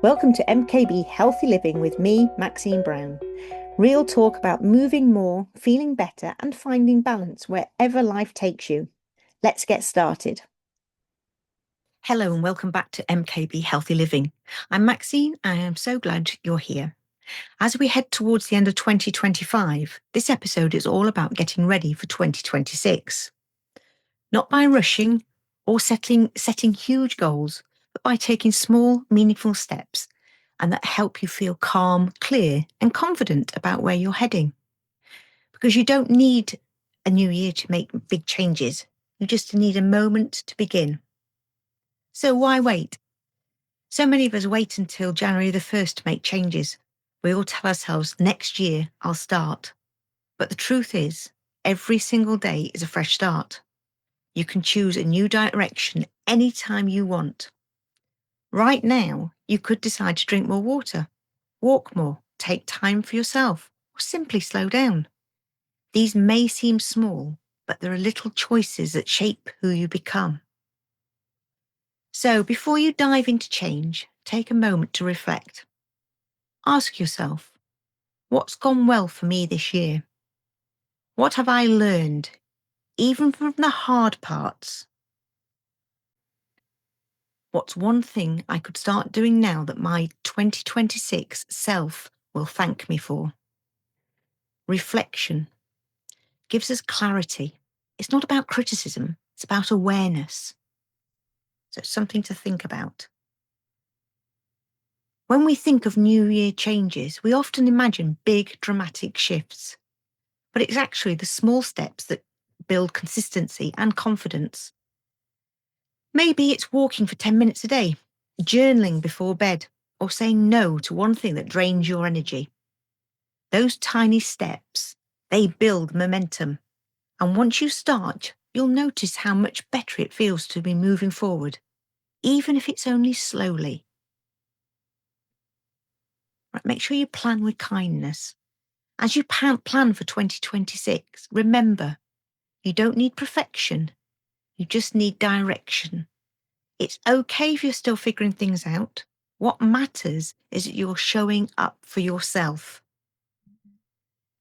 Welcome to MKB Healthy Living with me, Maxine Brown. Real talk about moving more, feeling better, and finding balance wherever life takes you. Let's get started. Hello and welcome back to MKB Healthy Living. I'm Maxine. I am so glad you're here. As we head towards the end of 2025, this episode is all about getting ready for 2026. Not by rushing or setting huge goals, but by taking small, meaningful steps and that help you feel calm, clear, and confident about where you're heading. Because you don't need a new year to make big changes. You just need a moment to begin. So why wait? So many of us wait until January the 1st to make changes. We all tell ourselves, next year I'll start. But the truth is, every single day is a fresh start. You can choose a new direction anytime you want. Right now, you could decide to drink more water, walk more, take time for yourself, or simply slow down. These may seem small, but there are little choices that shape who you become. So before you dive into change, take a moment to reflect. Ask yourself, what's gone well for me this year? What have I learned, even from the hard parts? What's one thing I could start doing now that my 2026 self will thank me for? Reflection gives us clarity. It's not about criticism, it's about awareness. So it's something to think about. When we think of New Year changes, we often imagine big, dramatic shifts. But it's actually the small steps that build consistency and confidence. Maybe it's walking for 10 minutes a day, journaling before bed, or saying no to one thing that drains your energy. Those tiny steps, they build momentum. And once you start, you'll notice how much better it feels to be moving forward, even if it's only slowly. Right, make sure you plan with kindness. As you plan for 2026, remember, you don't need perfection. You just need direction. It's okay if you're still figuring things out. What matters is that you're showing up for yourself.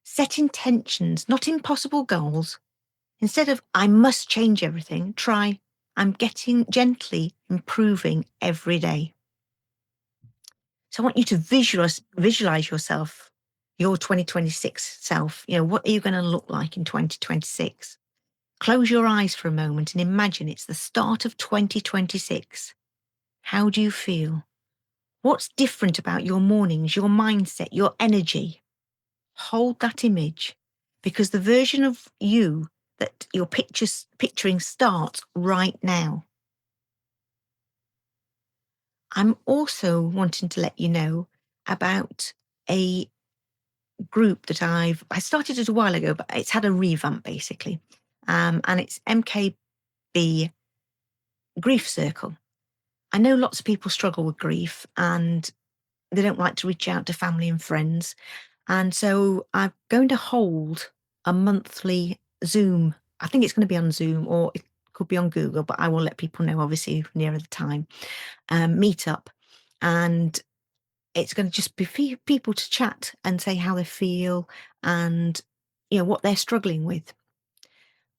Set intentions, not impossible goals. Instead of, I must change everything, try, I'm getting gently improving every day. So I want you to visualize yourself, your 2026 self. What are you going to look like in 2026? Close your eyes for a moment and imagine it's the start of 2026. How do you feel? What's different about your mornings, your mindset, your energy? Hold that image, because the version of you that you're picturing starts right now. I'm also wanting to let you know about a group that I started it a while ago, but it's had a revamp basically. And it's MKB Grief Circle. I know lots of people struggle with grief and they don't like to reach out to family and friends. And so I'm going to hold a monthly Zoom. I think it's going to be on Zoom or it could be on Google, but I will let people know obviously nearer the time. Meet up. And it's going to just be for people to chat and say how they feel and, what they're struggling with.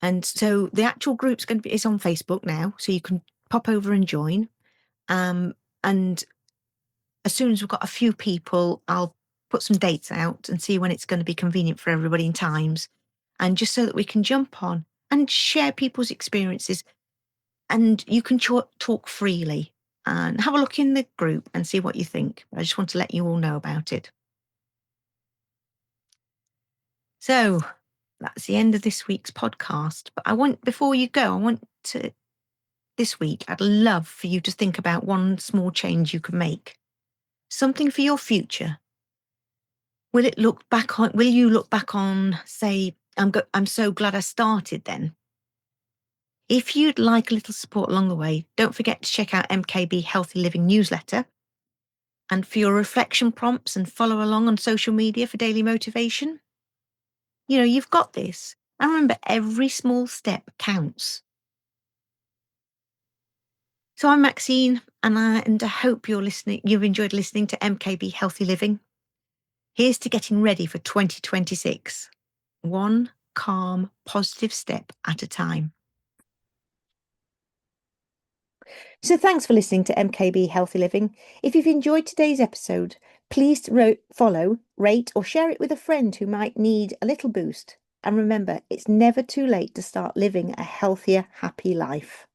And so the actual group's is on Facebook now, so you can pop over and join. And as soon as we've got a few people, I'll put some dates out and see when it's going to be convenient for everybody in times. And just so that we can jump on and share people's experiences and you can talk freely and have a look in the group and see what you think. I just want to let you all know about it. So that's the end of this week's podcast. But before you go, this week, I'd love for you to think about one small change you can make. Something for your future. Will you look back on, say, I'm so glad I started then? If you'd like a little support along the way, don't forget to check out MKB Healthy Living newsletter. And for your reflection prompts and follow along on social media for daily motivation. You've got this. And remember, every small step counts. So I'm Maxine, and I hope you've enjoyed listening to MKB Healthy Living. Here's to getting ready for 2026, one calm, positive step at a time. So thanks for listening to MKB Healthy Living. If you've enjoyed today's episode, please follow, rate, or share it with a friend who might need a little boost. And remember, it's never too late to start living a healthier, happy life.